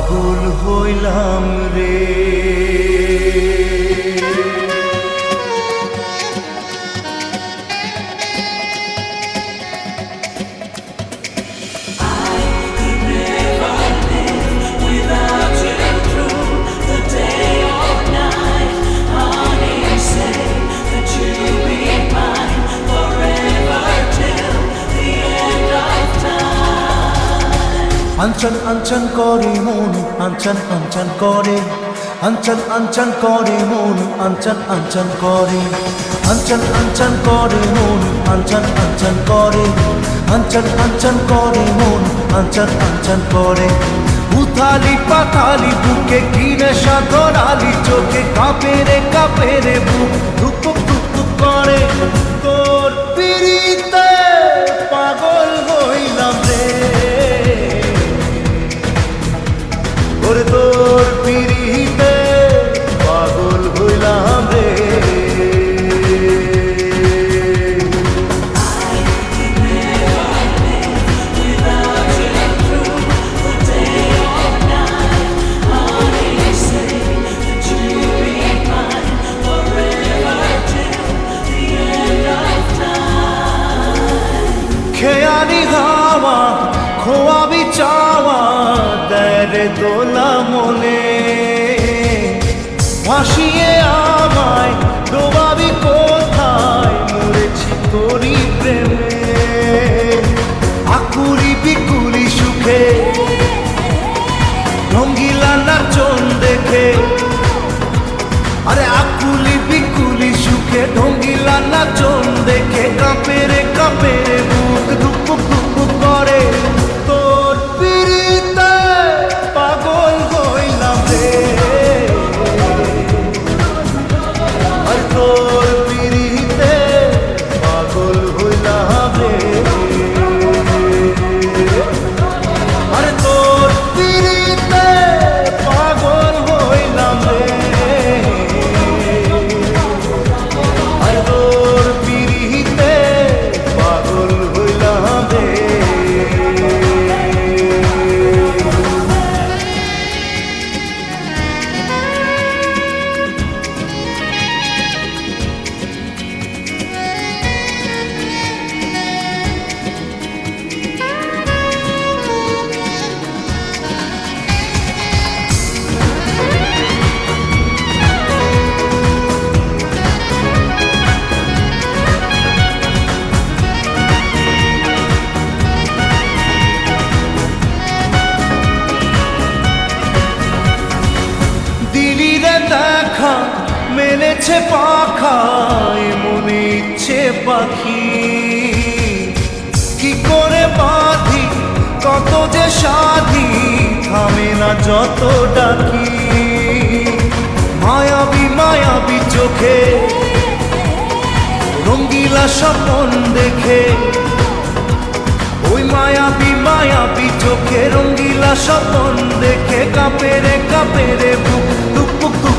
পাগল হইলাম রে। আঞ্চন আঞ্চন করে মন, আঞ্চন আঞ্চন করে, আঞ্চন আঞ্চন করে মন, আঞ্চন আঞ্চন করে, আঞ্চন আঞ্চন করে মন, আঞ্চন আঞ্চন করে, আঞ্চন আঞ্চন করে মন, আঞ্চন আঞ্চন করে। উথালি পাথালি বুকে কি নেশা ধরালি চোখে, কাঁপে রে বুক ধুক ধুক করে। তোর পিড়িতে পাগল হইলাম রে, ওরে তোর পিড়িতে পাগল হইলাম রে। খেয়ালি হাওয়া খোয়াবি চাওয়া তেরে দোলা মনে, ভাসিয়ে আমায় ডোবাবি কোথায়, মরেছি তোরি প্রেমে। আকুলি বিকুলি সুখে রঙ্গিলা নাচন দেখে, আরে আকুলি বিকুলি সুখে ঢঙ্গিলা নাচন দেখে, কাঁপে রে বুক ধুক ধুক করে। তোর পিড়িতে পাগল হইলাম রে, আর তোর পিড়িতে পাগল হইলাম রে, আরে তোর পিড়িতে পাগল হইলাম রে, আরে তোর পিড়িতে পাগল হইলাম রে। দেখা মেলেছে পাখা মনে ইচ্ছে পাখি, কি করে বাঁধি কত যে সাধি, থামে না যত ডাকি। মায়াবী মায়াবী চোখে রঙ্গিলা স্বপন দেখে, ওই মায়াবী চোখে রঙ্গিলা স্বপন দেখে, কাঁপে রে বুক ধুক ধুক